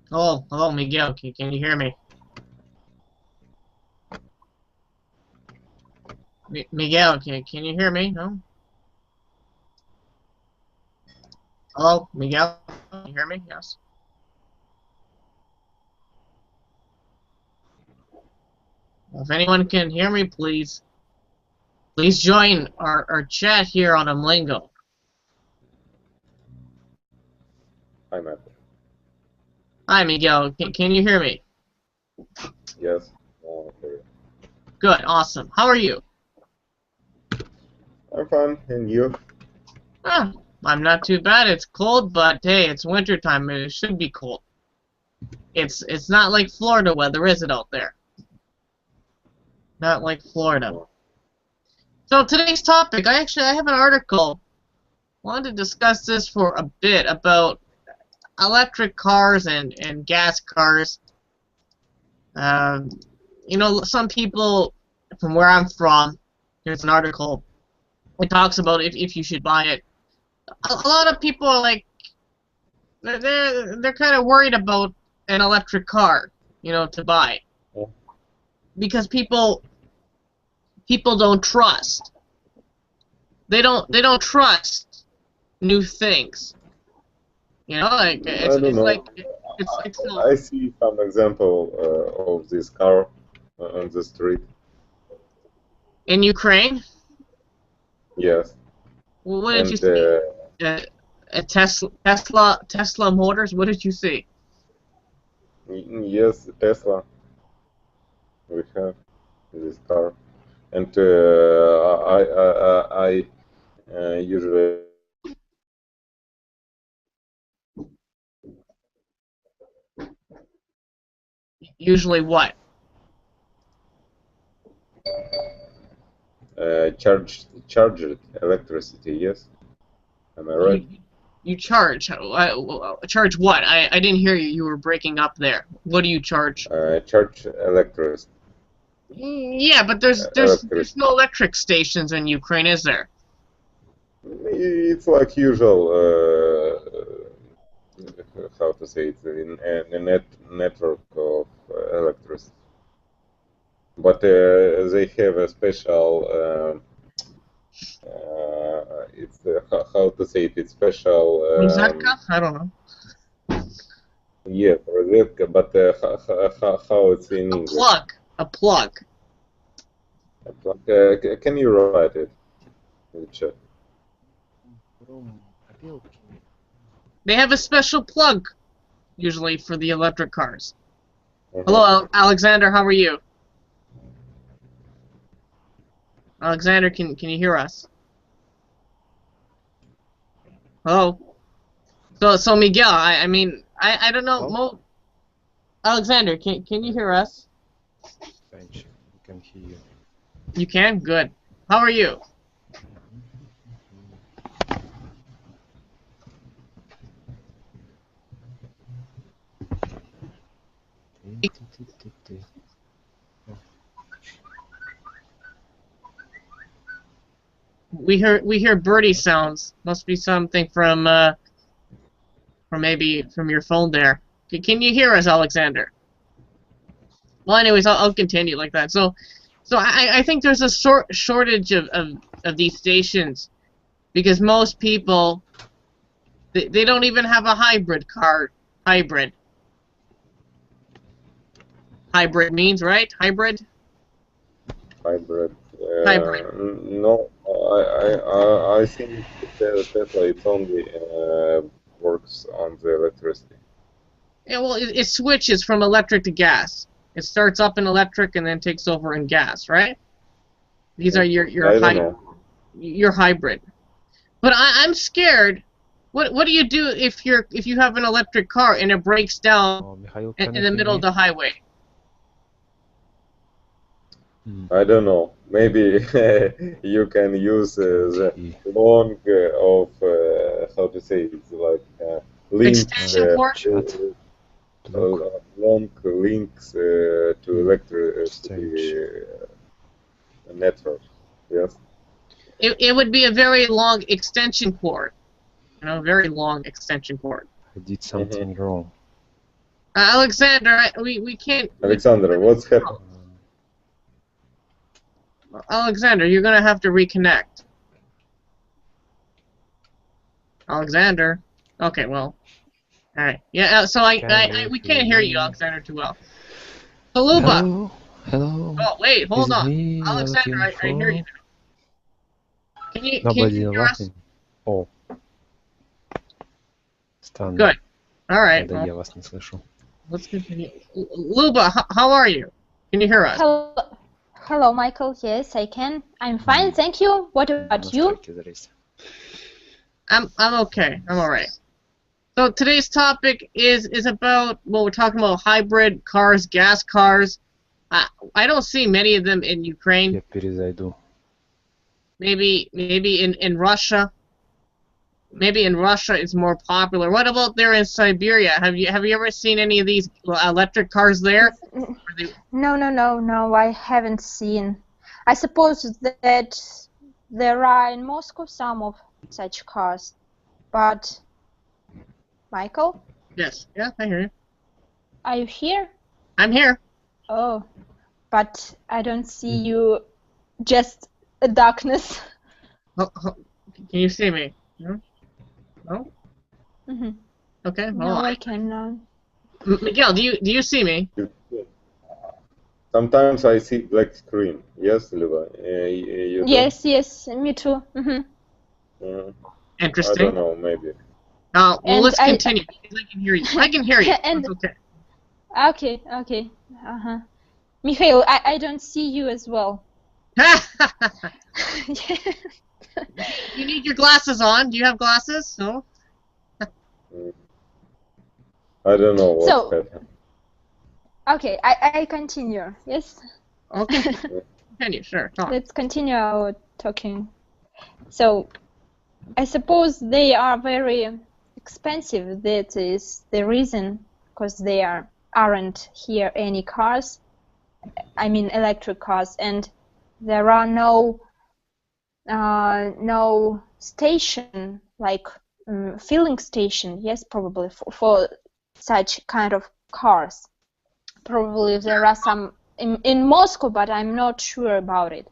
Oh, hello, Miguel. Can you hear me? Miguel, can you hear me? No? Hello, Miguel? Can you hear me? Yes. If anyone can hear me, please join our chat here on Amilingo. Hi, Matt. Hi, Miguel. Can you hear me? Yes. Okay. Good, awesome. How are you? I'm fine, and you? Ah, I'm not too bad. It's cold, but hey, it's winter time. It should be cold. It's not like Florida weather, is it, out there? Not like Florida. So today's topic, I have an article. I wanted to discuss this for a bit about electric cars and gas cars. You know, some people from where I'm from, there's an article. It talks about if you should buy it. A lot of people are like, they're kind of worried about an electric car, you know, to buy, because people don't trust. They don't trust new things. You know, like I don't know. it's I see some example of this car on the street. in Ukraine. Yes. Well, what did you And see? A Tesla Motors. What did you see? yes, Tesla. We have this car, and I usually Usually what? charged electricity. Yes. Am I right? You charge. Charge what? I didn't hear you. You were breaking up there. What do you charge? Charge electricity. Yeah, but there's no electric stations in Ukraine, is there? It's like usual. How to say it, in a network of electricity. But they have a special. It's how to say it. It's special. Rosetka? I don't know. Yeah, розетка, but how it's in English? Plug. A plug. Can you write it in the chat? They have a special plug, usually for the electric cars. Hello, Alexander. How are you? Alexander, can you hear us? Hello. So Miguel, I mean, I don't know. Alexander, can you hear us? Thank you. We can hear you. You can? Good. How are you? We hear birdie sounds. Must be something from maybe from your phone there. Can you hear us, Alexander? Well, anyways, I'll continue like that. So I think there's a shortage of these stations because most people they don't even have a hybrid car. Hybrid means, right? Hybrid. Hybrid. Hybrid. No, I think Tesla it only works on the electricity. Yeah, well, it switches from electric to gas. It starts up in electric and then takes over in gas, right? These are your hybrid. But I'm scared. What do you do if you have an electric car and it breaks down Mikhail, in the middle of the highway? I don't know. Maybe you can use the long of how to say it, like link Extension cord? long links to electricity network. Yes. It would be a very long extension cord. You know, very long extension cord. I did something wrong. Alexander, we can't. Alexander, what's happened? Alexander, you're gonna have to reconnect. Alexander. Okay, well. All right. Yeah. So we can't hear you, Alexander, too well. So Luba. Hello. Hello. Oh wait, hold Is it on. me Alexander, I looking hear you for? now. Can you Nobody hear us? laughing. О. Странно. Good. All right. Когда Well, я вас не слышу. let's continue. Luba, how are you? Can you hear us? Hello, Michael. Yes, I can. I'm fine, thank you. What about you? Настройки здрасте. I'm okay. I'm all right. So today's topic is about, well, we're talking about hybrid cars, gas cars. I don't see many of them in Ukraine. Я перезайду. Maybe in Russia. Maybe in Russia it's more popular. What about there in Siberia? Have you ever seen any of these electric cars there? No, I haven't seen. I suppose that there are in Moscow some of such cars, but Michael? Yes. Yeah, I hear you. Are you here? I'm here. Oh, but I don't see you. Just a darkness. Oh, can you see me? No? No? Mm-hmm. Okay. No, Well, I cannot. Miguel, do you see me? Sometimes I see black screen. Yes, Luba? You Yes, me too. don't? I Interesting. don't know, maybe. Well, And let's continue because I can hear you. I can hear you. And- That's okay. Okay. Mikhail, I don't see you as well. You need your glasses on. Do you have glasses? No? I don't know what's So- happening. Okay, I continue. Yes. Okay. Continue, sure. Talk. Let's continue our talking. So, I suppose they are very expensive. That is the reason, because there aren't here any cars. I mean, electric cars, and there are no station like filling station. Yes, probably for such kind of cars. Probably there are some in Moscow, but I'm not sure about it.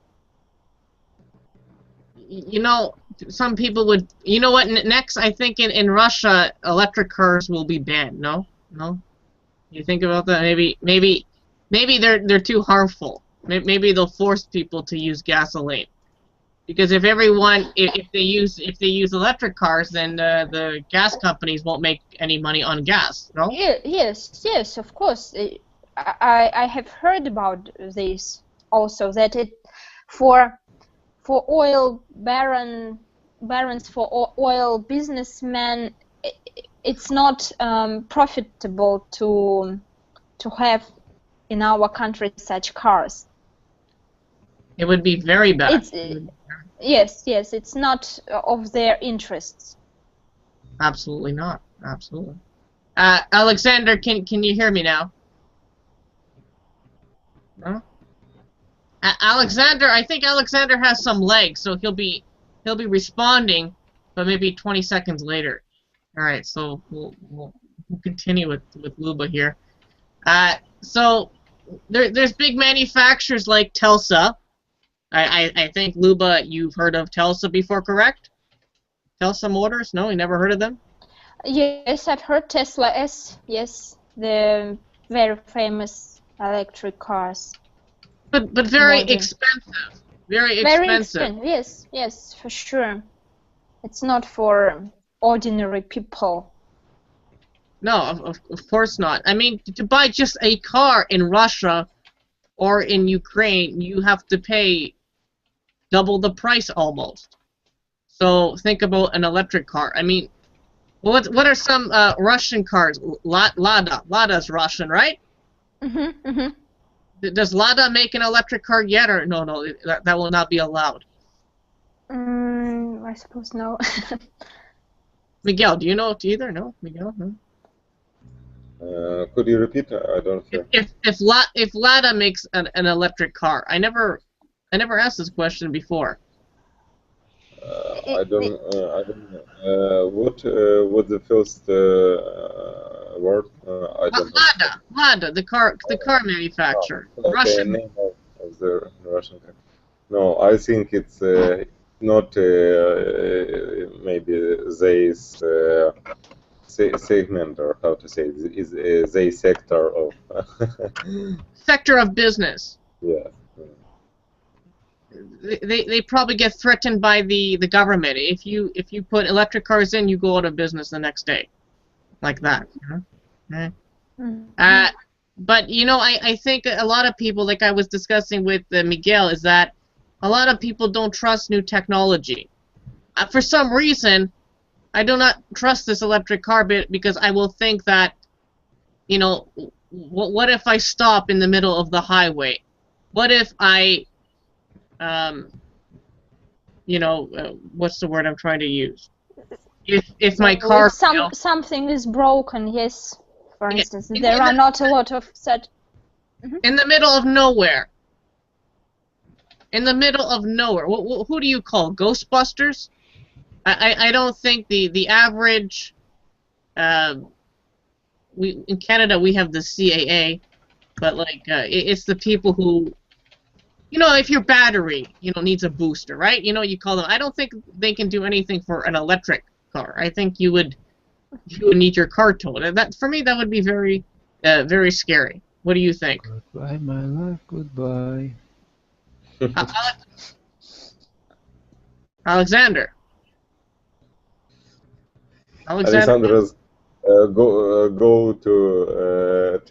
You know, some people would. You know what? Next, I think in Russia, electric cars will be banned. No. You think about that? Maybe they're too harmful. Maybe they'll force people to use gasoline. Because if they use electric cars, then the gas companies won't make any money on gas. No. Yes, of course. I have heard about this also, that it for oil barons, for oil businessmen, it's not profitable to to have in our country such cars. It would be very bad. Yes, it's not of their interests. Absolutely not. Absolutely. Alexander, can you hear me now? No? Alexander, I think Alexander has some legs, so he'll be responding, but maybe 20 seconds later. All right, so we'll continue with Luba here. So there's big manufacturers like Telsa. I think, Luba, you've heard of Telsa before, correct? Telsa Motors? No, you never heard of them? Yes, I've heard Tesla S. Yes, the very famous electric cars. But very Modern. expensive. Very expensive. Yes, for sure. It's not for ordinary people. No, of course not. I mean, to buy just a car in Russia or in Ukraine, you have to pay double the price almost. So think about an electric car. I mean, what are some Russian cars? Lada. Lada's Russian, right? Mm-hmm. Does Lada make an electric car yet, or no? That will not be allowed. I suppose no. Miguel, do you know it either? No, Miguel. No? Could you repeat? I don't hear. If Lada makes an electric car, I never asked this question before. I don't know. What the first word? I don't know. Lada, the car manufacturer. Oh, Russian. name of the Russian car. No, I think it's not maybe this segment, or how to say it, is the sector of Sector of business. yeah. They probably get threatened by the government. If you put electric cars in, you go out of business the next day, like that. You know? Mm-hmm. But you know, I think a lot of people, like I was discussing with Miguel, is that a lot of people don't trust new technology. For some reason, I do not trust this electric car bit, because I will think that, you know, what if I stop in the middle of the highway? What if I you know, what's the word I'm trying to use? If my car something is broken, yes. For instance, in there are not a lot of such. In the middle of nowhere. In the middle of nowhere. Who do you call? Ghostbusters? I don't think the average. In Canada we have the CAA, but like it's the people who. You know, if your battery, you know, needs a booster, right? You know, you call them. I don't think they can do anything for an electric car. I think you would need your car towed. And that, for me, that would be very, very scary. What do you think? Goodbye, my life, goodbye. Alexander. Alexander's go to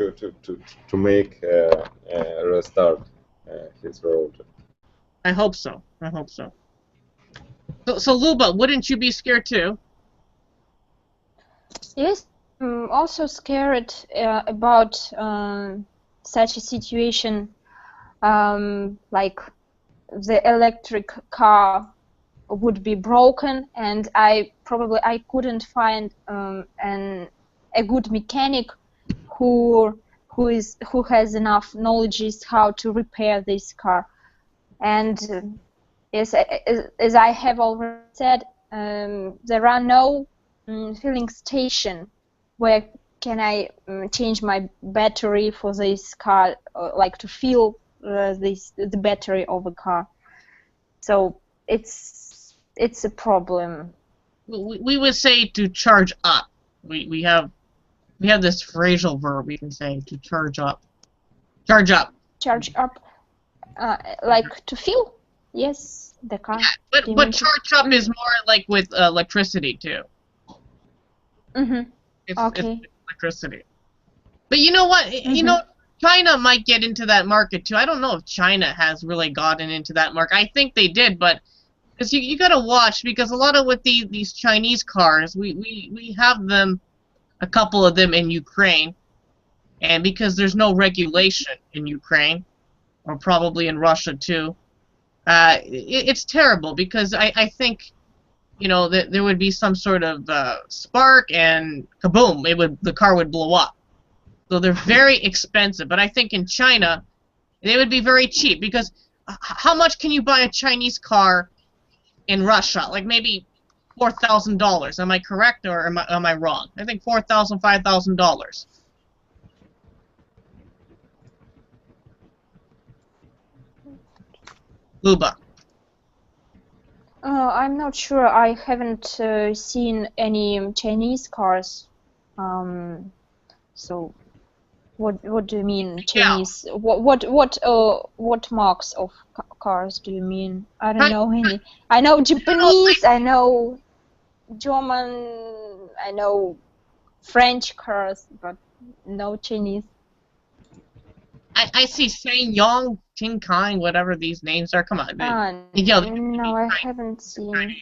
make restart his road. I hope so. I hope so. So Luba, wouldn't you be scared too? Yes, I'm also scared about such a situation, like the electric car would be broken, and I couldn't find a good mechanic who has enough knowledge how to repair this car. And as I have already said, there are no filling station where can I change my battery for this car, like to fill the battery of a car. So it's a problem. We would say to charge up. We have this phrasal verb we can say, to charge up. Charge up. Charge up, like to fill. Yes, the car. Yeah, but charge up is more like with electricity too. Mm-hmm. It's electricity. But you know what? Mm-hmm. You know, China might get into that market too. I don't know if China has really gotten into that market. I think they did, but because you got to watch, because a lot of with these Chinese cars, we have them, a couple of them in Ukraine, and because there's no regulation in Ukraine, or probably in Russia too, it's terrible because I think, you know, that there would be some sort of spark and kaboom, the car would blow up. So they're very expensive. But I think in China, they would be very cheap because how much can you buy a Chinese car in Russia? Like maybe $4,000. Am I correct or am I wrong? I think $4,000, $5,000. Luba. I'm not sure. I haven't seen any Chinese cars. So, what do you mean Chinese? Yeah. What marks of cars do you mean? I don't know any. I know Japanese. I know German. I know French cars, but no Chinese. I see SsangYong, Tinkai, whatever these names are. Come on. No, I haven't seen.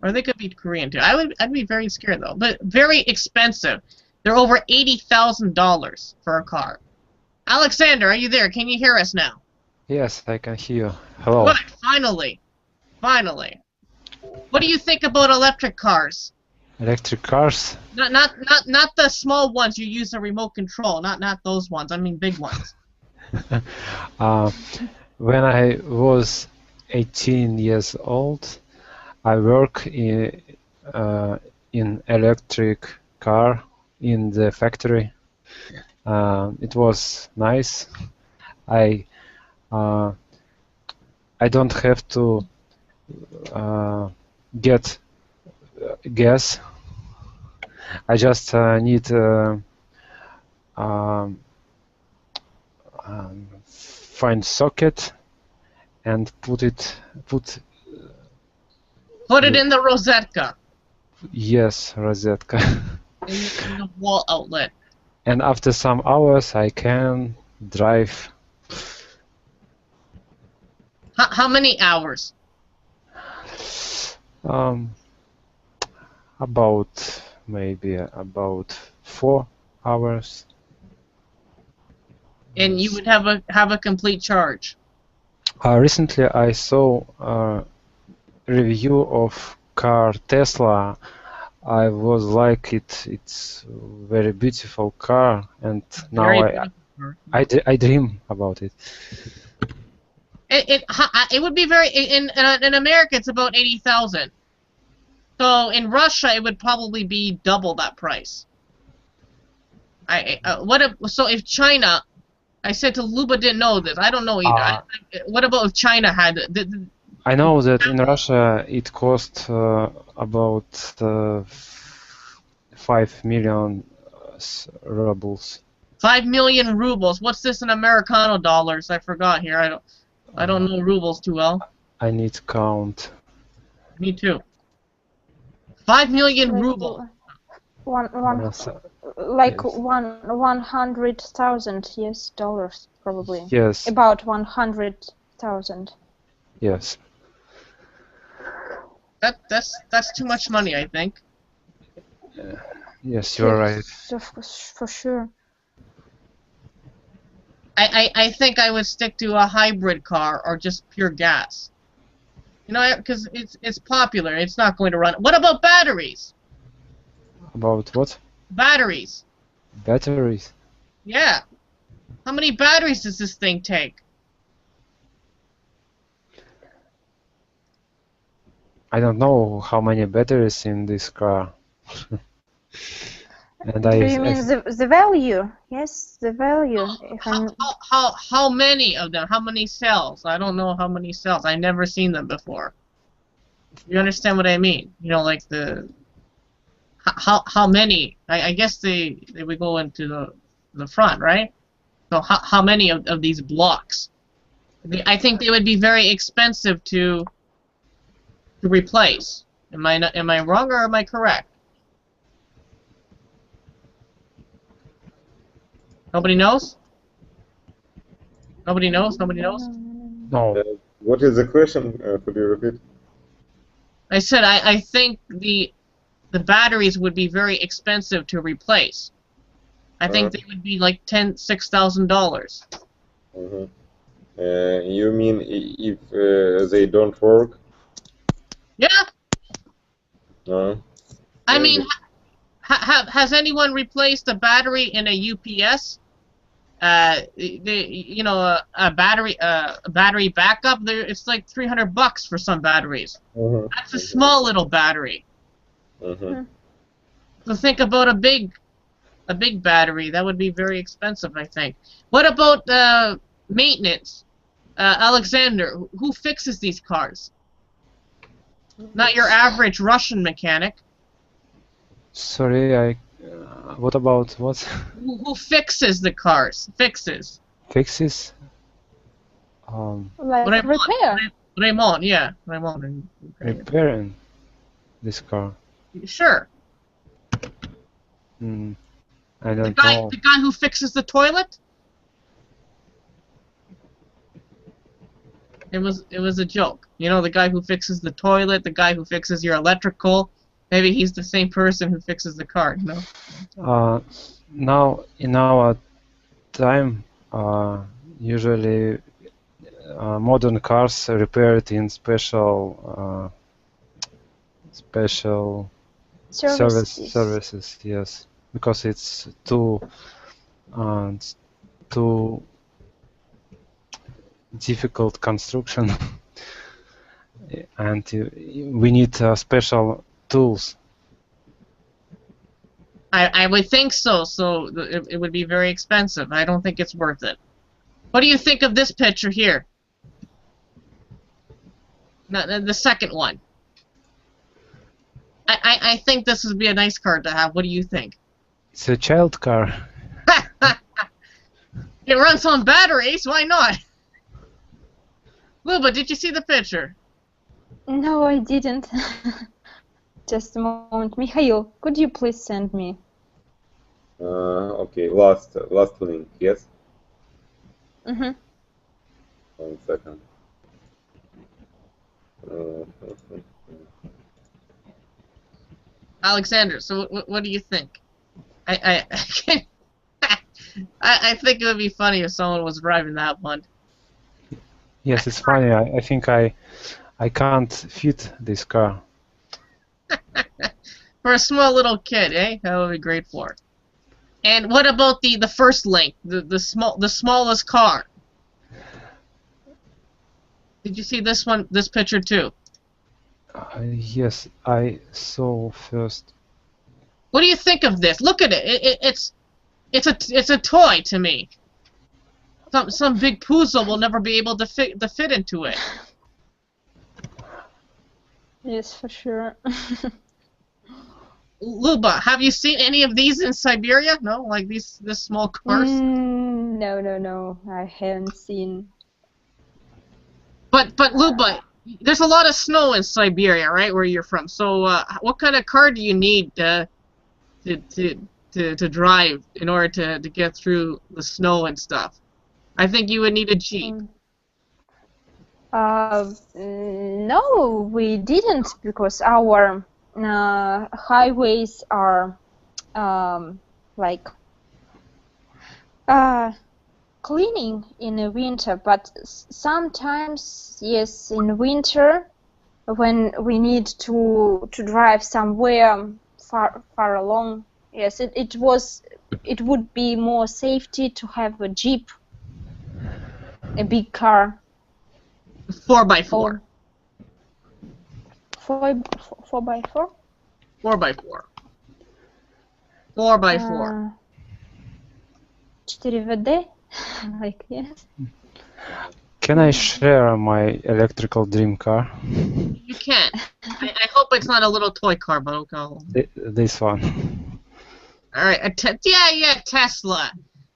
Or they could be Korean too. I'd be very scared though. But very expensive. They're over $80,000 for a car. Alexander, are you there? Can you hear us now? Yes, I can hear you. Hello. Good. Finally. Finally. What do you think about electric cars? Electric cars? Not the small ones you use a remote control. Not those ones. I mean big ones. When I was 18 years old, I work in electric car in the factory. It was nice. I don't have to get gas. I just need find socket and put it in the Rosetta. Yes, Rosetta. in the wall outlet. And after some hours, I can drive. How many hours? Maybe about 4 hours. And you would have a complete charge. Recently, I saw a review of car Tesla. I was like it's very beautiful car, and now I dream about it. It would be very in America it's about 80,000. So in Russia it would probably be double that price. So if China, I said to Luba didn't know this. I don't know either. What about if China had? I know that in Russia it cost about 5 million rubles. 5 million rubles. What's this in Americano dollars? I forgot here. I don't know rubles too well. I need to count. Me too. 5 million rubles. Like 100,000 US dollars probably. Yes. About 100,000. Yes. That's too much money, I think. Yes, you're right. For sure. I think I would stick to a hybrid car or just pure gas. You know, because it's popular. It's not going to run. What about batteries? About what? Batteries. Batteries? Yeah. How many batteries does this thing take? I don't know how many batteries in this car. And Do you mean the value? Yes, the value. How many of them? How many cells? I don't know how many cells. I've never seen them before. You understand what I mean? You know, like how many? I guess they would go into the front, right? So how many of these blocks? I think they would be very expensive to replace. Am I wrong or am I correct? Nobody knows? Nobody knows? Nobody knows? No. What is the question? Could you repeat? I said I think the batteries would be very expensive to replace. I think they would be like $6,000. You mean if they don't work? Yeah. I Maybe. mean, has anyone replaced a battery in a UPS? You know, a battery backup. There, it's like $300 for some batteries. That's a small little battery. So think about a big battery. That would be very expensive, I think. What about maintenance? Alexander, who fixes these cars? Not your average Russian mechanic. Sorry, what about what? Who fixes the cars? Fixes. Fixes? Like repair. Raymond, yeah. Raymond in Ukrainian. Repairing this car. Sure. I don't know. The guy who fixes the toilet? It was a joke. You know, the guy who fixes the toilet, the guy who fixes your electrical. Maybe he's the same person who fixes the car, you know? Now, in our time, usually modern cars are repaired in special services, yes, because it's too difficult construction, and we need special tools. I would think so. So it would be very expensive. I don't think it's worth it. What do you think of this picture here? No, the second one. I think this would be a nice car to have. What do you think? It's a child car. It runs on batteries. Why not? Luba, did you see the picture? No, I didn't. Just a moment. Mikhail, could you please send me? Okay, last link, yes? 1 second. Alexander, so what do you think? I think it would be funny if someone was driving that one. Yes, it's funny. I think I can't fit this car. For a small little kid, eh? That would be great for it. And what about the first link, the smallest car? Did you see this picture too? Yes, I saw first. What do you think of this? Look at it. It's a toy to me. Some big puzzle will never be able to fit into it. Yes, for sure. Luba, have you seen any of these in Siberia? No, like this small cars. No, I haven't seen. But Luba, there's a lot of snow in Siberia, right, where you're from. So what kind of car do you need to drive in order to get through the snow and stuff? I think you would need a Jeep. No, we didn't, because our highways are like cleaning in the winter, but sometimes, yes, in winter, when we need to drive somewhere far along, yes, it would be more safety to have a Jeep, a big car. 4x4. 4x4? 4x4. 4x4. 4WD? Like, yes. Can I share my electrical dream car? You can. I hope it's not a little toy car, but okay. This one. All right. Yeah, Tesla.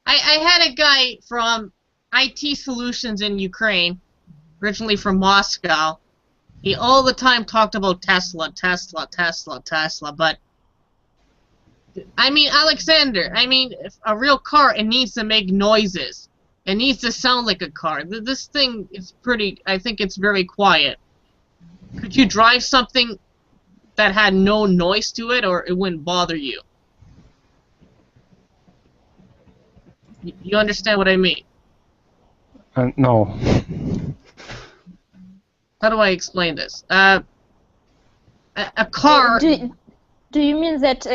I had a guy from IT Solutions in Ukraine, originally from Moscow. He all the time talked about Tesla, but I mean, Alexander, if a real car, it needs to make noises. It needs to sound like a car. This thing is I think it's very quiet. Could you drive something that had no noise to it, or it wouldn't bother you? You understand what I mean? No. How do I explain this? A car. Do you mean that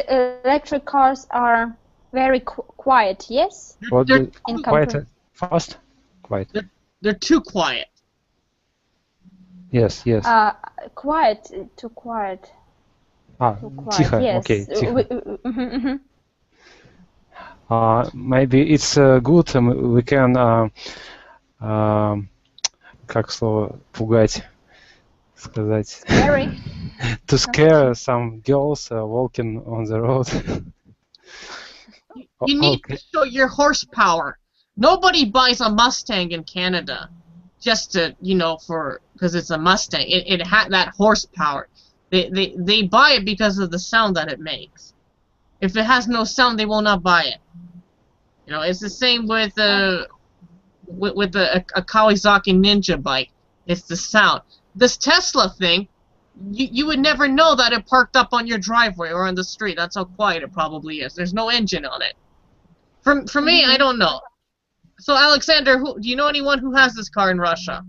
electric cars are very quiet? Yes. What They're, quiet? Fast? Quiet. they're too quiet. Yes, yes. Quiet, too quiet. Too quiet. Тихо. Yes. Okay, тихо. Maybe it's good. We can как слово пугать сказать. Scary. To scare some girls walking on the road. You need to show your horsepower. Nobody buys a Mustang in Canada just to, because it's a Mustang. It had that horsepower. They buy it because of the sound that it makes. If it has no sound, they will not buy it. It's the same with a Kawasaki Ninja bike. It's the sound. This Tesla thing, you would never know that it parked up on your driveway or on the street. That's how quiet it probably is. There's no engine on it. For me, I don't know. So, Alexander, do you know anyone who has this car in Russia?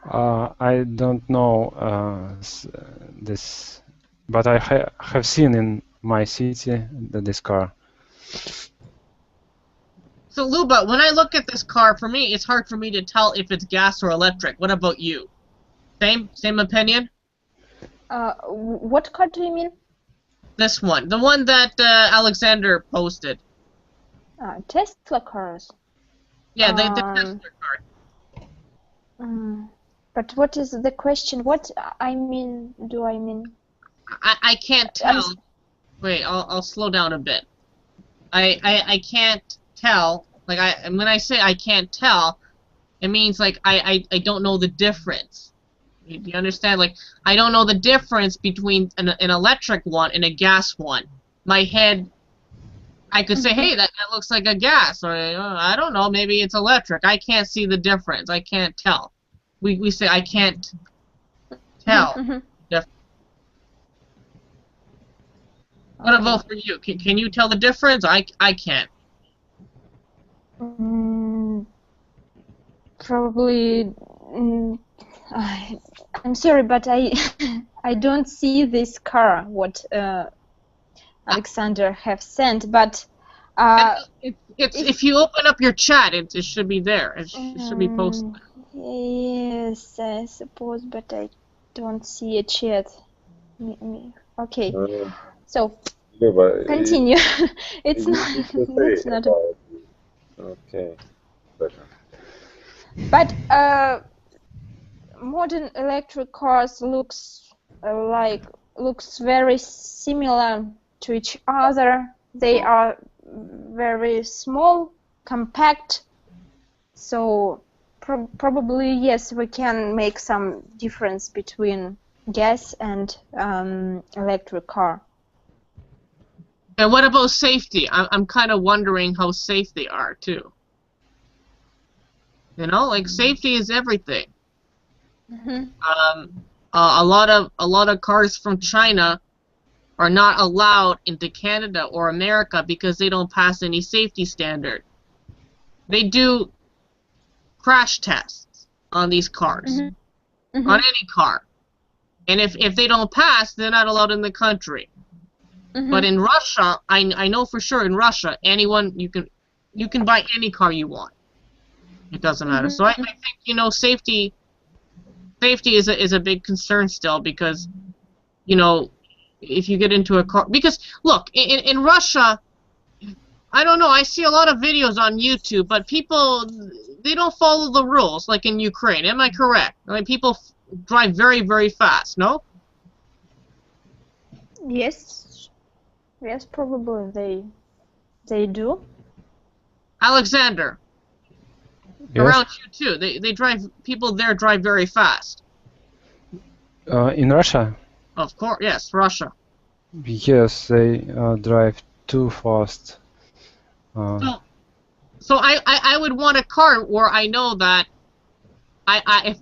I don't know this, but I have seen in my city this car. So, Luba, when I look at this car, for me, it's hard for me to tell if it's gas or electric. What about you? Same opinion? What car do you mean? This one. The one that Alexander posted. Tesla cars. Yeah, the Tesla car. But what is the question? What I mean? I can't tell. Wait, I'll slow down a bit. I can't tell. Like when I say I can't tell, it means like I don't know the difference. You understand? Like I don't know the difference between an electric one and a gas one. My head, I could say, hey, that looks like a gas, or I don't know, maybe it's electric. I can't see the difference. I can't tell. We say I can't tell. What about for you? Can you tell the difference? I can't. Probably. I'm sorry, but I don't see this car. What Alexander have sent, but if you open up your chat, it should be there. It should be posted. Yes, I suppose, but I don't see a chat. Okay, so continue. It's not. Okay. But modern electric cars looks very similar to each other. They are very small, compact. So probably yes, we can make some difference between gas and electric car. And what about safety? I'm kind of wondering how safe they are too. Like safety is everything. A lot of cars from China are not allowed into Canada or America because they don't pass any safety standard. They do crash tests on these cars, on any car, and if they don't pass, they're not allowed in the country. But in Russia, I know for sure in Russia, anyone you can buy any car you want. It doesn't matter. So I think safety is a big concern still, because if you get into a car, because look, in Russia, I don't know, I see a lot of videos on YouTube, but people, they don't follow the rules like in Ukraine. Am I correct? I mean, people drive very, very fast, no? Yes, probably they do. Alexander, Yes. around you too, people there drive very fast. In Russia? Of course, yes, Russia. Yes, they drive too fast. So I would want a car where I know that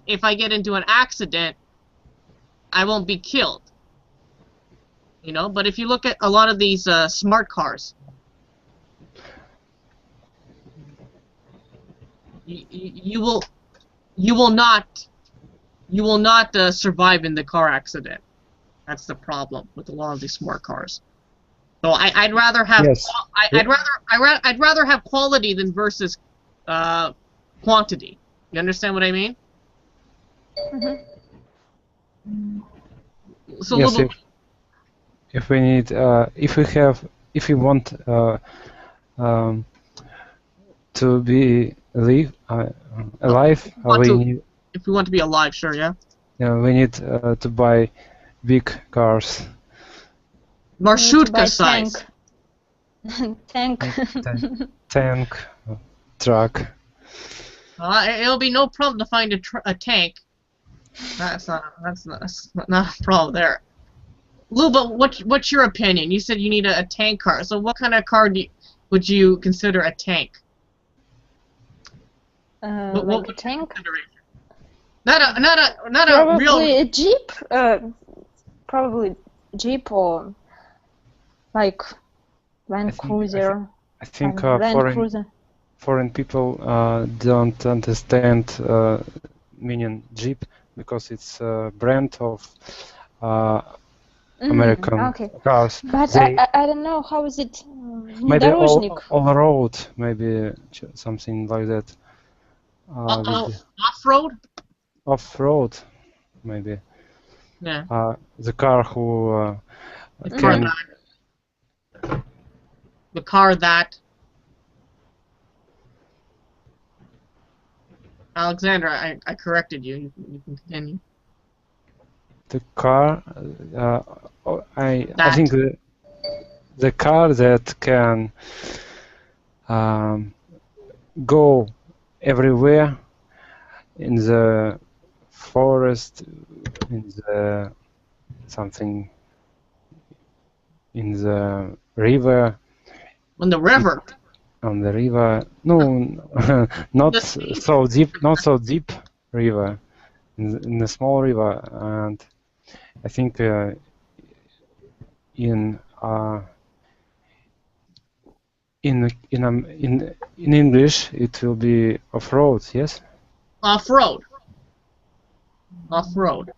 if I get into an accident, I won't be killed. But if you look at a lot of these smart cars, you will not survive in the car accident. That's the problem with a lot of these smart cars. So I'd rather have Yes. I'd rather have quality than versus quantity. You understand what I mean? So Yes, Luba, if we need, if we want to be alive, if we want to be alive, sure, yeah. we need to buy big cars. Marshutka size. Tank. Tank, truck. It'll be no problem to find a tank. That's not a problem there. Luba, what's your opinion? You said you need a tank car. So what kind of car would you consider a tank? Like a tank? Not a Probably real. a jeep. Probably jeep or like Land Cruiser. I think Land Cruiser. foreign people don't understand meaning Jeep because it's a brand of American cars. But I don't know, how is it? Maybe all-road, maybe something like that. Off-road? Off-road, maybe. Yeah. The car who the car that. Alexander, I corrected you. You can continue. The car, I think the car that can go everywhere in the forest, in the something in the river. On the river. On the river, no, not so deep river, in the small river, and I think in English it will be off-road, yes? Off-road. Off-road.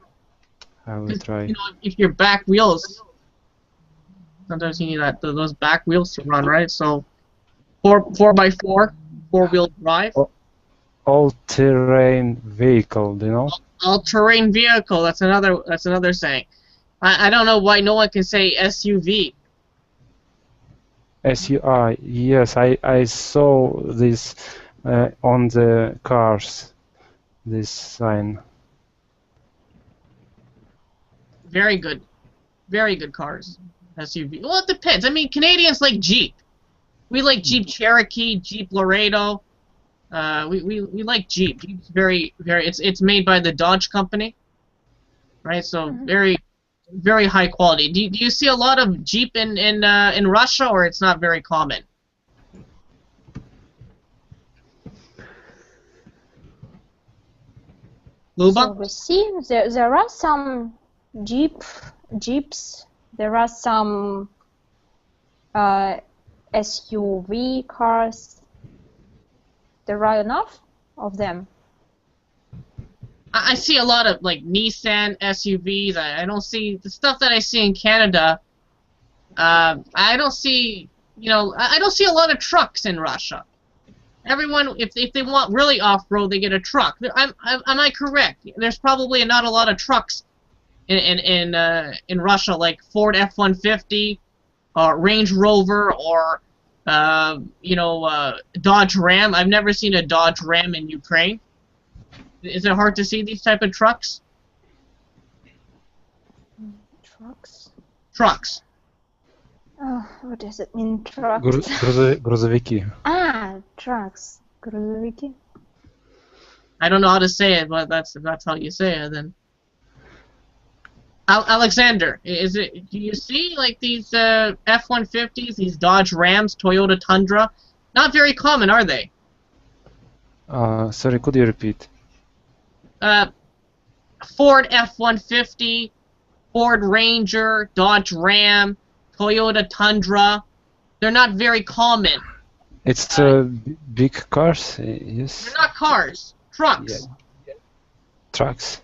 I will try. You know, if your back wheels, sometimes you need those back wheels to run, right? So 4x4, four-wheel drive. All-terrain vehicle, do you know? All-terrain vehicle. That's another saying. I don't know why no one can say SUV. SUI. Yes, I saw this on the cars. This sign. Very good cars. SUV. Well, it depends. I mean, Canadians like Jeep. We like Jeep Cherokee, Jeep Laredo. We like Jeep. Jeep's very. It's made by the Dodge company, right? So very high quality. Do you see a lot of Jeep in Russia, or it's not very common? Luba? So we see there are some Jeeps. There are some SUV cars. There are enough of them. I see a lot of like Nissan SUVs. I don't see the stuff that I see in Canada. I don't see, I don't see a lot of trucks in Russia. Everyone, if they want really off-road, they get a truck. Am I correct? There's probably not a lot of trucks in Russia, like Ford F-150, Range Rover, or Dodge Ram. I've never seen a Dodge Ram in Ukraine. Is it hard to see these type of trucks? Trucks? Trucks. Oh, what does it mean, trucks? Грузовики. Trucks. Грузовики. I don't know how to say it, but if that's how you say it, then. Alexander, do you see like these F-150s, these Dodge Rams, Toyota Tundra? Not very common, are they? Sorry, could you repeat? Ford F-150, Ford Ranger, Dodge Ram, Toyota Tundra. They're not very common. It's big cars, yes. They're not cars, trucks. Yeah. Trucks.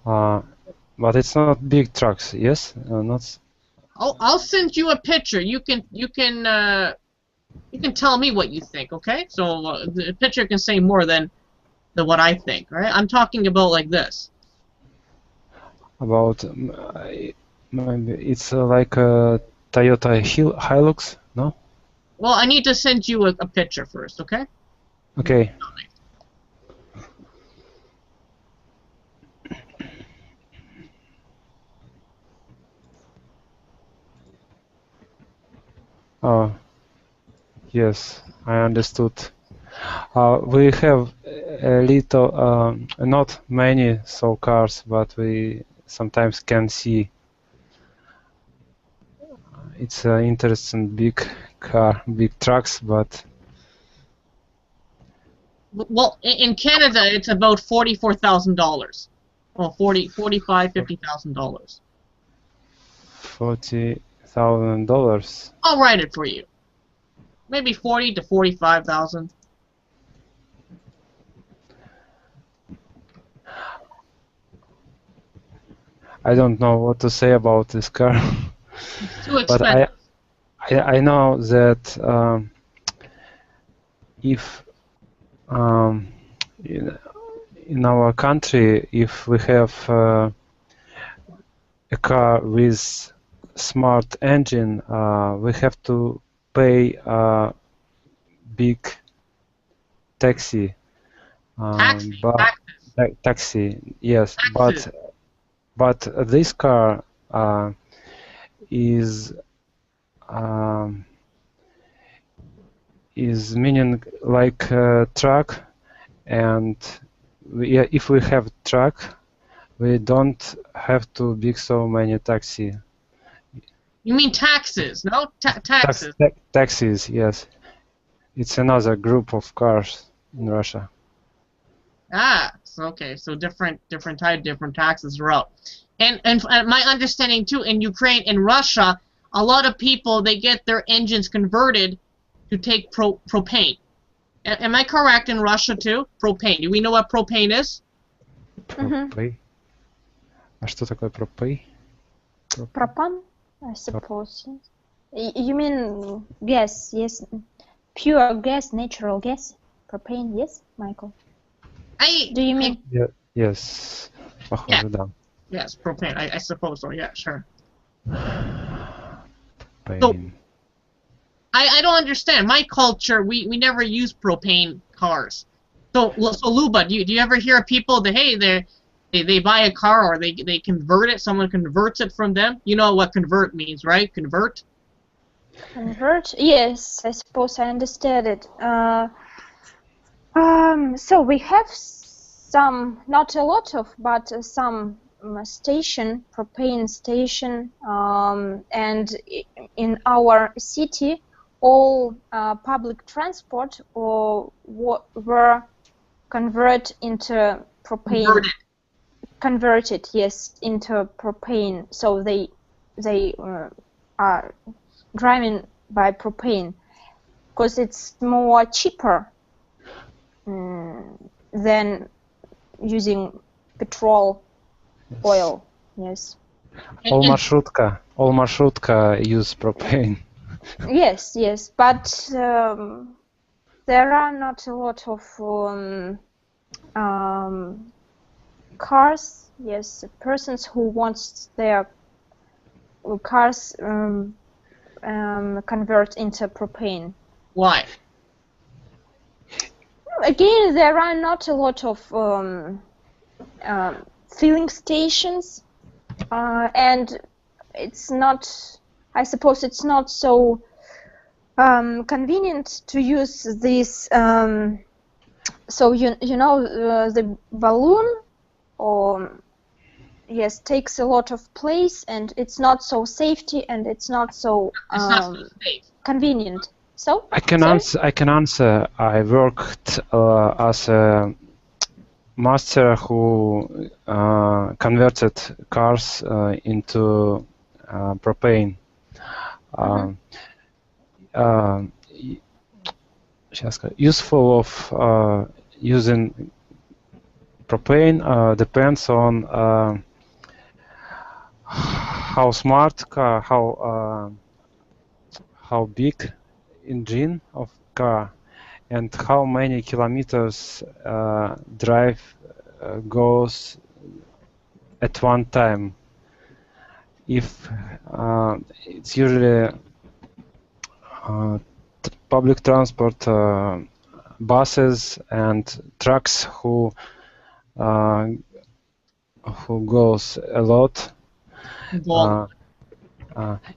But it's not big trucks, yes? Not. I'll send you a picture. You can tell me what you think, okay? So the picture can say more than what I think, right? I'm talking about like this. About maybe it's like a Toyota Hilux, no? Well, I need to send you a picture first, okay? Okay. Oh, yes, I understood. We have a little, not many so cars, but we sometimes can see. It's an interesting big car, big trucks, but. Well, in Canada, it's about $44,000. Well, $50,000. $40,000. I'll write it for you. Maybe 40 to 45,000. I don't know what to say about this car. It's too expensive. But I know that if in our country, if we have a car with smart engine, we have to pay a big taxi. Taxi, yes, Taxes. but this car is meaning like a truck, and if we have truck, we don't have to big so many taxi. You mean taxes? No, taxes. Taxis, yes. It's another group of cars in Russia. Ah, okay. So different type, different taxes are out. And my understanding too, in Ukraine and Russia, a lot of people, they get their engines converted to take propane. Am I correct in Russia too? Propane. Do we know what propane is? Пропей. А что такое пропей? Propan, I suppose. You mean gas? Yes, pure gas, natural gas. Propane, yes, Michael. Do you mean? Yes. Похоже, да. Yes, propane. I suppose so. Yeah, sure. Propane. So, I don't understand. My culture, we never use propane cars. So Luba, do you ever hear people that, hey, they buy a car or they convert it, someone converts it from them? You know what convert means, right? Convert? Convert? Yes, I suppose I understand it. So we have some, not a lot of, but some propane station, and in our city, all public transport were converted into propane. Converted, yes, into propane. So they are driving by propane because it's more cheaper than using petrol, oil. Yes. All marshrutka use propane. Yes, but there are not a lot of cars. Yes, persons who wants their cars convert into propane. Why? Again, there are not a lot of filling stations, and it's not. I suppose it's not so convenient to use this. So you know the balloon, or yes, takes a lot of place, and it's not so safety, and it's not so convenient. So I can answer. I worked as a master who converted cars into propane. useful of using propane depends on how smart car, how big engine of car, and how many kilometers drive goes at one time. If it's usually public transport, buses and trucks who goes a lot.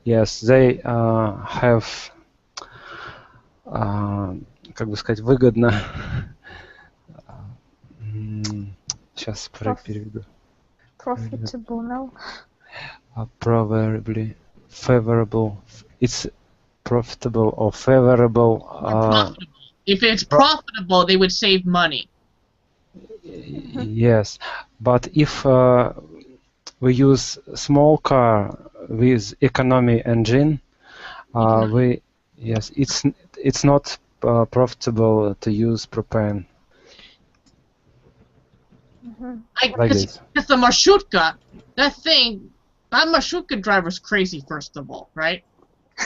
Yes, they have, как бы сказать, выгодно. Сейчас переведу. Profitable, no? Probably favorable. It's profitable or favorable. Profitable. If it's profitable, they would save money. Yes, but if we use small car with economy engine, it's not profitable to use propane. Because the marshutka, that marshutka driver's crazy, first of all, right?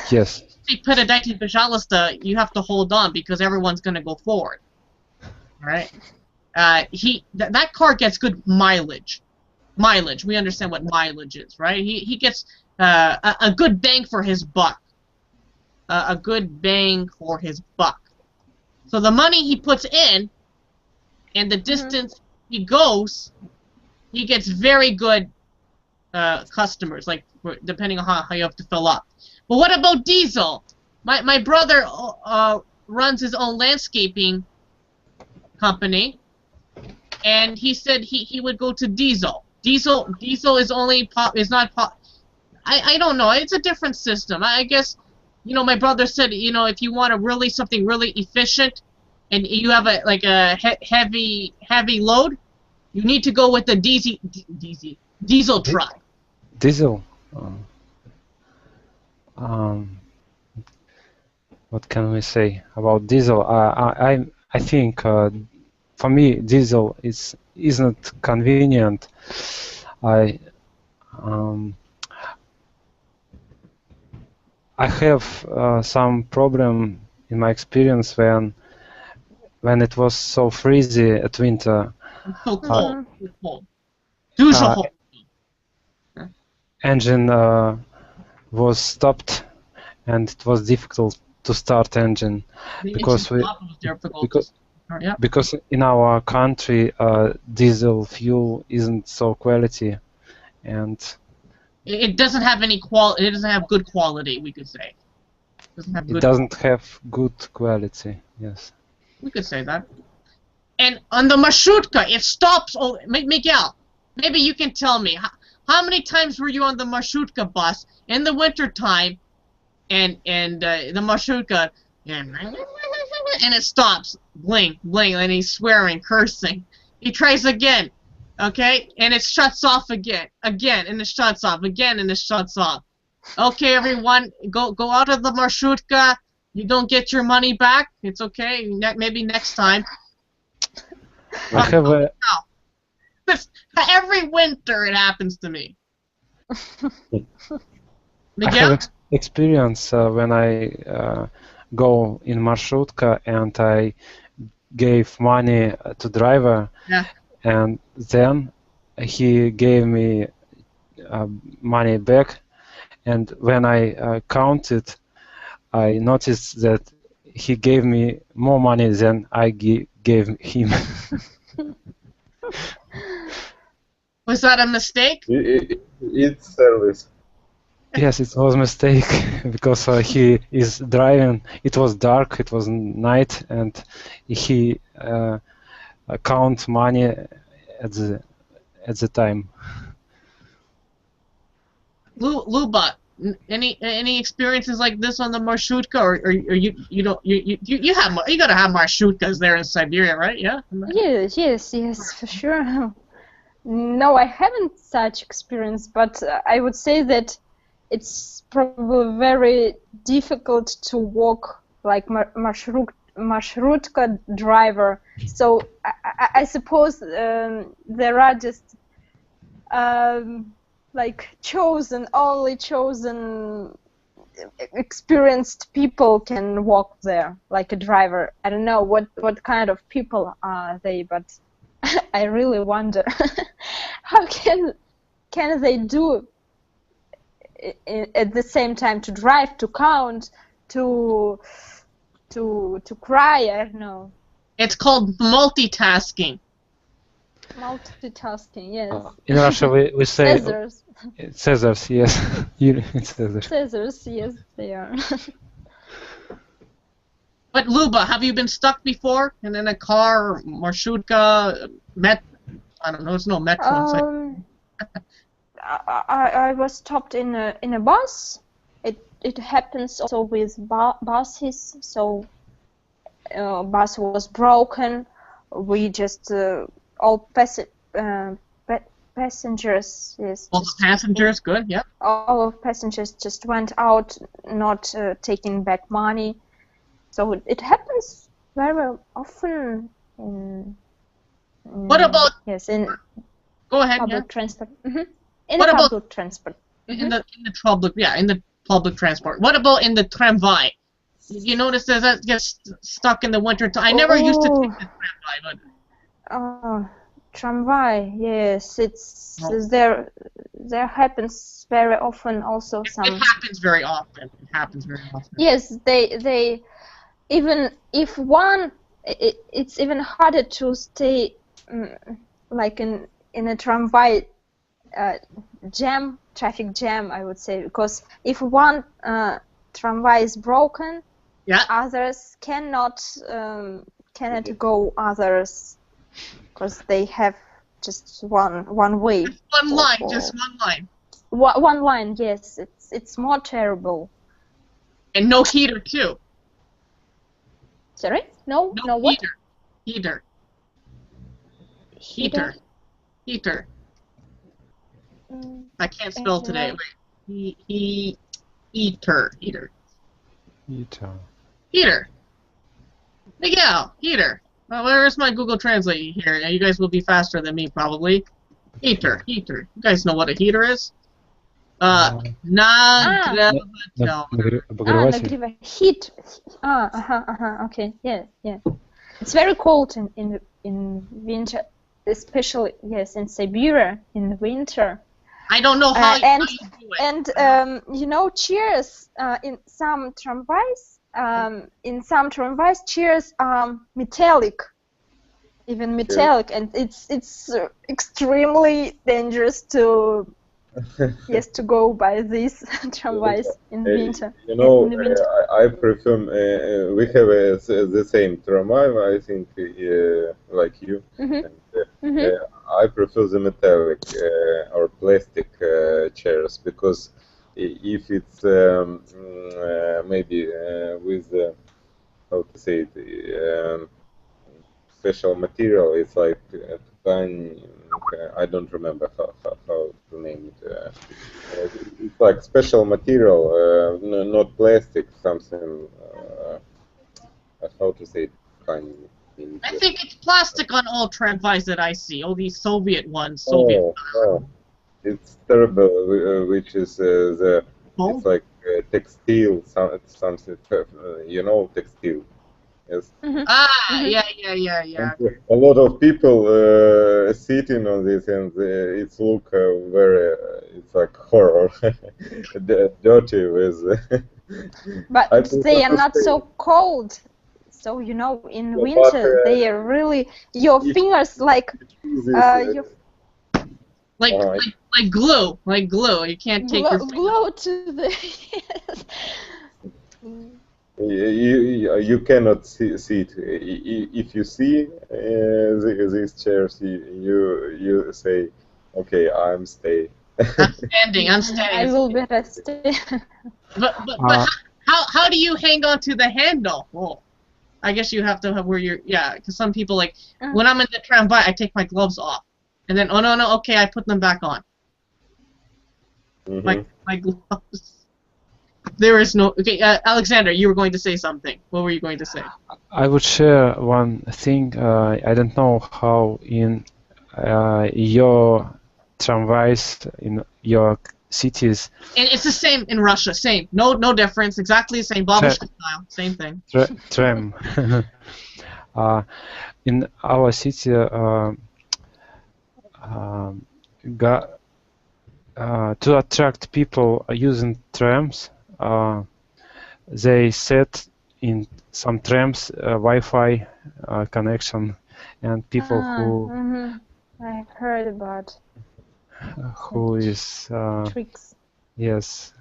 Yes. If you put a dajte пожалуйста, you have to hold on because everyone's going to go forward, right? That car gets good mileage. We understand what mileage is, right? He gets a good bang for his buck. A good bang for his buck. So the money he puts in and the distance he goes, he gets very good customers, like depending on how you have to fill up. But what about diesel? My brother runs his own landscaping company, and he said he would go to diesel. Diesel is only I don't know. It's a different system. I guess, my brother said, if you want something really efficient, and you have a heavy load, you need to go with the diesel truck. Diesel. What can we say about diesel? I think for me diesel isn't convenient. I have some problem in my experience when it was so freezy at winter. So cold. Too cold. Engine was stopped, and it was difficult to start engine because in our country diesel fuel isn't so quality, and it doesn't have any quality. It doesn't have good quality, we could say. It doesn't have good quality. Yes. We could say that. And on the marshutka, it stops. Oh, Miguel, maybe you can tell me how many times were you on the marshutka bus in the winter time, and the marshutka, and it stops, bling, bling, and he's swearing, cursing. He tries again, okay, and it shuts off again, and it shuts off again, and it shuts off. Okay, everyone, go out of the marshutka. You don't get your money back. It's okay. Maybe next time. I have every winter it happens to me. I have experience when I go in marshutka and I gave money to driver, and then he gave me money back, and when I counted, I noticed that he gave me more money than I gave him. Was that a mistake? It's service. Yes, it was a mistake because he is driving. It was dark, it was night, and he count money at the time. Luba, any experiences like this on the marshutka, or you gotta have marshutkas there in Siberia, right? Yeah. Yes, for sure. No, I haven't such experience, but I would say that it's probably very difficult to walk like marshutka marshrutka driver. So I suppose there are just like only chosen experienced people can walk there, like a driver. I don't know what kind of people are they, but I really wonder how can they do at the same time to drive, to count, to cry. I don't know. It's called multitasking. Multitasking, yes. In Russia, we say Caesars. Caesars, yes. It's Caesars. Caesars, yes, they are. But Luba, have you been stuck before? And in a car, marshutka, I don't know. There's no metro. I was stopped in a bus. It happens also with buses. So bus was broken. We just all passengers. Yes. All the passengers, good. Yeah. All of passengers just went out, not taking back money. So it happens very often in What about? Yes, in Go ahead. public Yeah. transport. In What the about- public transport. In the public transport. What about in the tramway? You notice that gets stuck in the winter time. I never used to take the tramway, but Tramway, yes, it's Oh. there happens very often also it some. happens very often. It happens very often. Yes, they even if one, it's even harder to stay like in a tramway traffic jam, I would say, because if one tramway is broken, Yeah. others cannot go others because they have just one way. Just one line. or- Just one line. One line. Yes, it's more terrible. And no heater too. Sorry? No what? Heater. Heater? Heater. Mm, I can't spell today. no. Wait. Heater. Heater. Miguel, heater. Well, where's my Google Translate here? You guys will be faster than me, probably. Heater. You guys know what a heater is? Нагреватель. Обогреватель. Heat. Okay. Yeah. It's very cold in winter, especially in Siberia in the winter. I don't know how you do it. And you know, chairs in some tramways. Chairs are metallic, even metallic, and it's extremely dangerous to go by these tramways in winter. You know, in the winter. I presume we have the same tramway, I think, like you. And, I prefer the metallic or plastic chairs, because if it's maybe with how to say it, special material, it's like I don't remember how to name it. It's like special material, not plastic, something. How to say it? I think it's plastic on all tramways that I see. All these Soviet ones. No. It's terrible, which is it's like textile, something, you know, textile. Yes. Yeah. A lot of people sitting on this, and it's look very, it's like horror, dirty with. But they are not so cold. So you know, in winter they are really your fingers like your like glue. You can't take your finger. glue to the. You cannot see it. If you see these chairs, you say, okay, I'm staying. I'm standing. I will better stay. But how do you hang on to the handle? Well, I guess you have to have where you're, because some people, like, when I'm in the tramway, I take my gloves off. And then, oh, no, okay, I put them back on. My gloves. there is no. Okay, Alexander, you were going to say something. What were you going to say? I would share one thing. I don't know how in your tramways in your cities. And it's the same in Russia. Same. No difference. Exactly the same. Babushka style. Same thing. Tram. In our city, to attract people using trams, they set in some trams Wi-Fi connection, and people who I've heard about who is tricks. yes,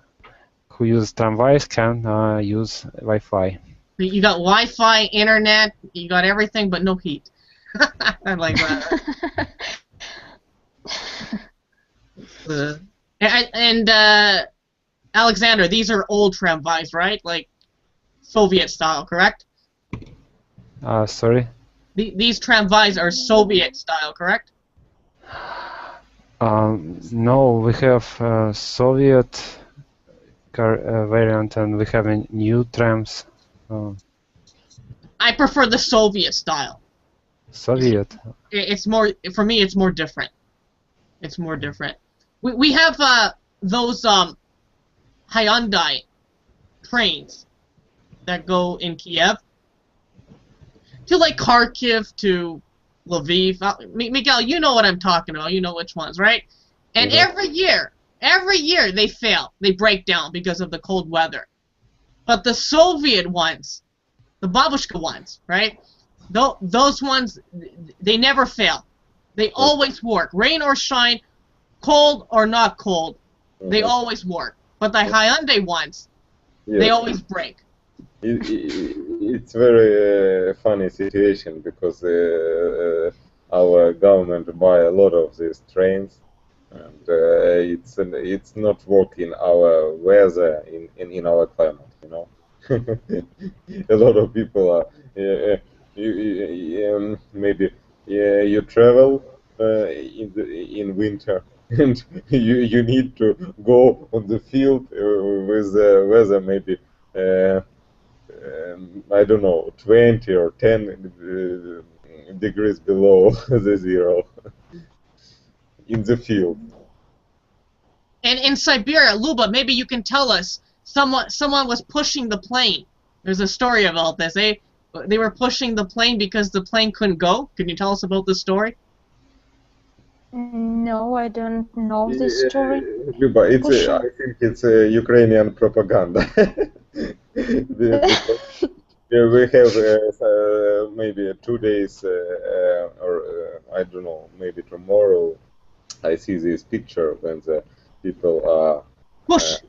who use tramways can use Wi-Fi. You got Wi-Fi, internet, you got everything, but no heat. I like that. And Alexander, these are old tramways, right? Like Soviet style, correct? Sorry? These tramways are Soviet style, correct? No, we have Soviet variant and we have new trams. I prefer the Soviet style. Soviet? It's more, for me, it's more different. It's more different. We have those Hyundai trains that go in Kiev to like Kharkiv, to Lviv. Miguel, you know what I'm talking about. You know which ones, right? And every year they fail. They break down because of the cold weather. But the Soviet ones, the babushka ones, right? Those ones, they never fail. They always work. Rain or shine, cold or not cold, they always work. But the Hyundai ones, they always break. It's very funny situation because our government buy a lot of these trains, and it's not working our weather in our climate, you know. A lot of people are maybe you travel in winter and you need to go on the field with the weather maybe I don't know, 20 or 10 degrees below the zero in the field. And in Siberia, Luba, maybe you can tell us, someone was pushing the plane. There's a story about this. They were pushing the plane because the plane couldn't go. Can you tell us about the story? No, I don't know this story. Luba, I think it's Ukrainian propaganda. We have maybe 2 days or I don't know, maybe tomorrow I see this picture when the people are push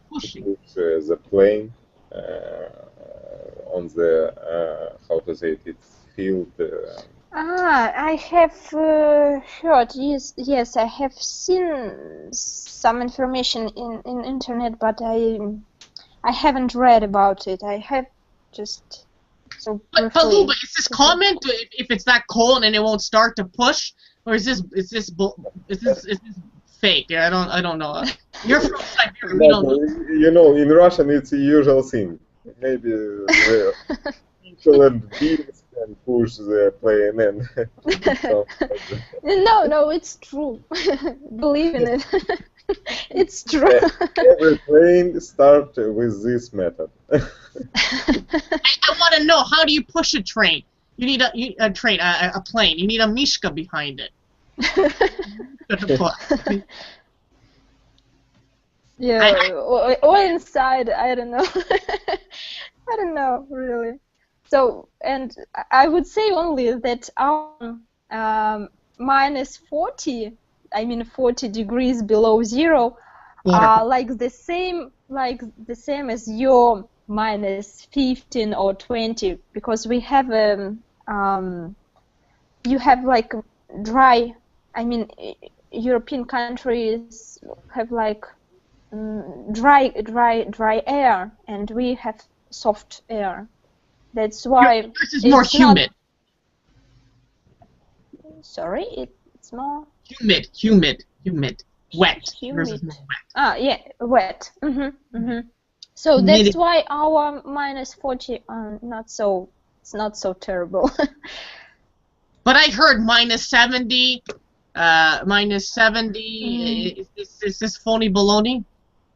the plane on the how to say it, it's field. I have heard, yes, I have seen some information in internet, but I haven't read about it. I have just But Luba, is this common if it's that cold and it won't start to push, or is this fake? Yeah, I don't know. You're from Siberia. We don't know. You know, in Russian it's a usual thing. Maybe the people and bees can push the plane and No, it's true. Believe in it. It's true. Every plane starts with this method. I want to know, how do you push a train? You need a plane. You need a mishka behind it. Yeah, or inside, I don't know. I don't know, really. So, and I would say only that our minus 40, I mean 40 degrees below zero, are like the same as your minus 15 or 20, because we have you have like dry, I mean European countries have like dry air, and we have soft air. That's why this is more humid. Sorry, it's more humid, wet. Humid. Versus more wet. Yeah, wet. So that's why our -40 are it's not so terrible. But I heard -70, -70. Is this phony baloney?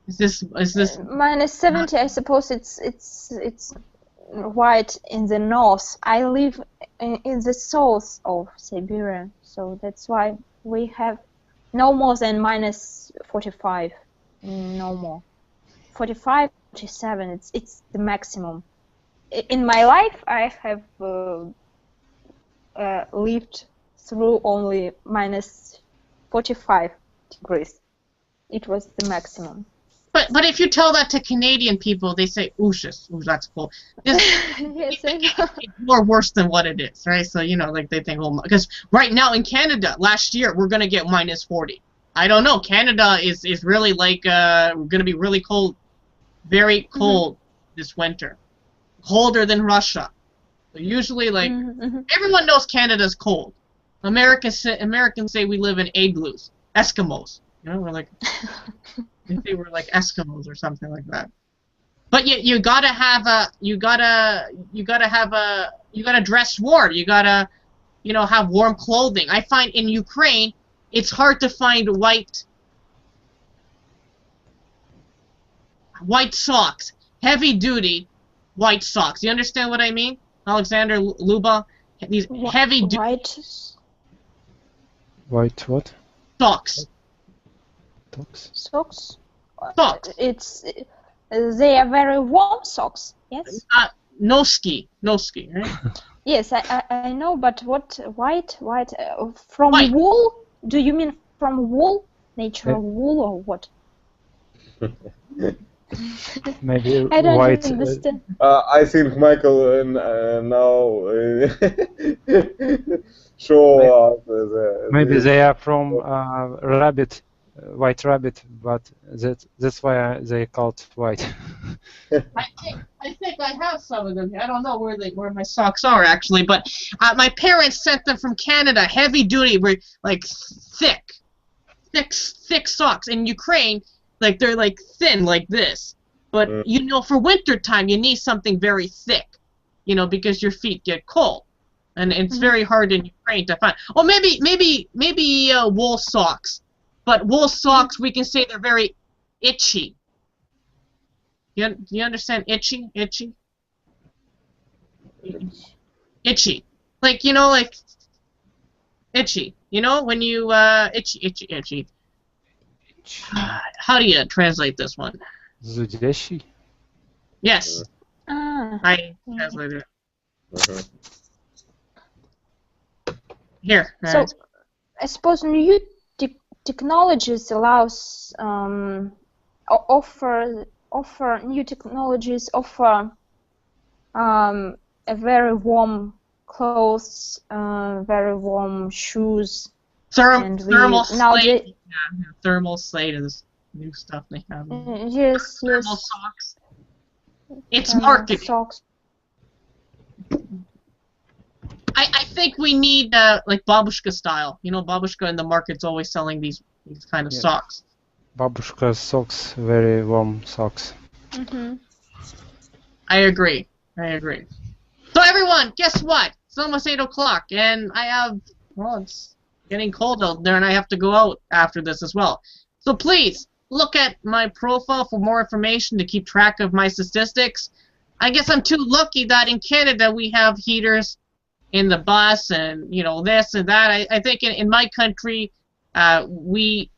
Is this -70? I suppose it's right in the north. I live in the south of Siberia, so that's why we have no more than -45. No more. 45, 47. It's the maximum. In my life, I have lived through only -45 degrees. It was the maximum. But if you tell that to Canadian people, they say, "Ooh, that's cool." Yes, I know. It's more worse than what it is, right? So like they think, "Oh," because right now in Canada, last year we're gonna get -40. I don't know. Canada is really like we're gonna be really cold, very cold this winter, colder than Russia. So usually, like everyone knows Canada's cold. Americans say we live in igloos, Eskimos. We're like. They were like Eskimos or something like that. But you gotta dress warm. You gotta have warm clothing. I find in Ukraine it's hard to find white socks, heavy duty white socks. You understand what I mean, Alexander Luba? These heavy duty White what? Socks. Socks. Socks. They are very warm socks. Yes. Noski, right? Yes, I know, but what white from White. wool? Do you mean from wool, natural wool, or what? Maybe I don't white. understand. I think Michael now show us Maybe they are from rabbit, white rabbit, but that's why they called white. I think I have some of them. I don't know where my socks are actually, but my parents sent them from Canada, heavy duty, like thick socks. In Ukraine, like they're like thin like this. But for winter time you need something very thick, because your feet get cold, and it's very hard in Ukraine to find. Oh, maybe wool socks, but wool socks we can say they're very itchy. You understand itchy? Itchy. Like like itchy. When you itchy. How do you translate this one? Зудящий? Yes. I translated it. Here. So I suppose new technologies allows offer new technologies offer a very warm clothes, very warm shoes. Thermal slate. Yeah, thermal slate is new stuff they have. Yes. Thermal socks. It's marketing. Socks. I think we need like babushka style. Babushka in the market's always selling these kind of socks. Babushka's socks, very warm socks. I agree. So everyone, guess what? It's almost 8 o'clock, and it's getting cold out there, and I have to go out after this as well. So please look at my profile for more information to keep track of my statistics. I guess I'm too lucky that in Canada we have heaters in the bus, and this and that. I think in my country we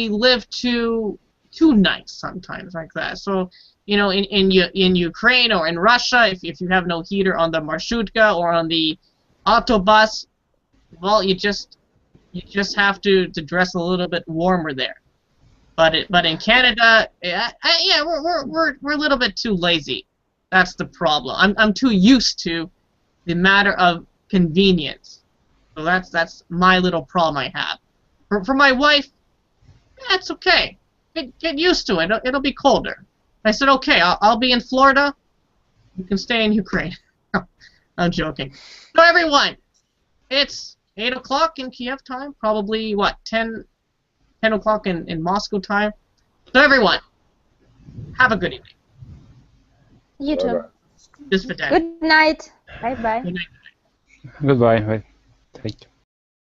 live too nice sometimes like that. So in Ukraine or in Russia, if you have no heater on the marshutka or on the autobus, well, you just have to dress a little bit warmer there. But in Canada, we're a little bit too lazy. That's the problem. I'm too used to the matter of convenience. So that's my little problem I have. For my wife, it's okay. Get used to it. It'll be colder. I said, okay, I'll be in Florida. You can stay in Ukraine. I'm joking. So everyone, it's 8 o'clock in Kiev time. Probably, 10 o'clock in Moscow time. So everyone, have a good evening. You too. Bye-bye. Just for that. Good night. Bye bye. Good night. Goodbye. Bye. Thank you.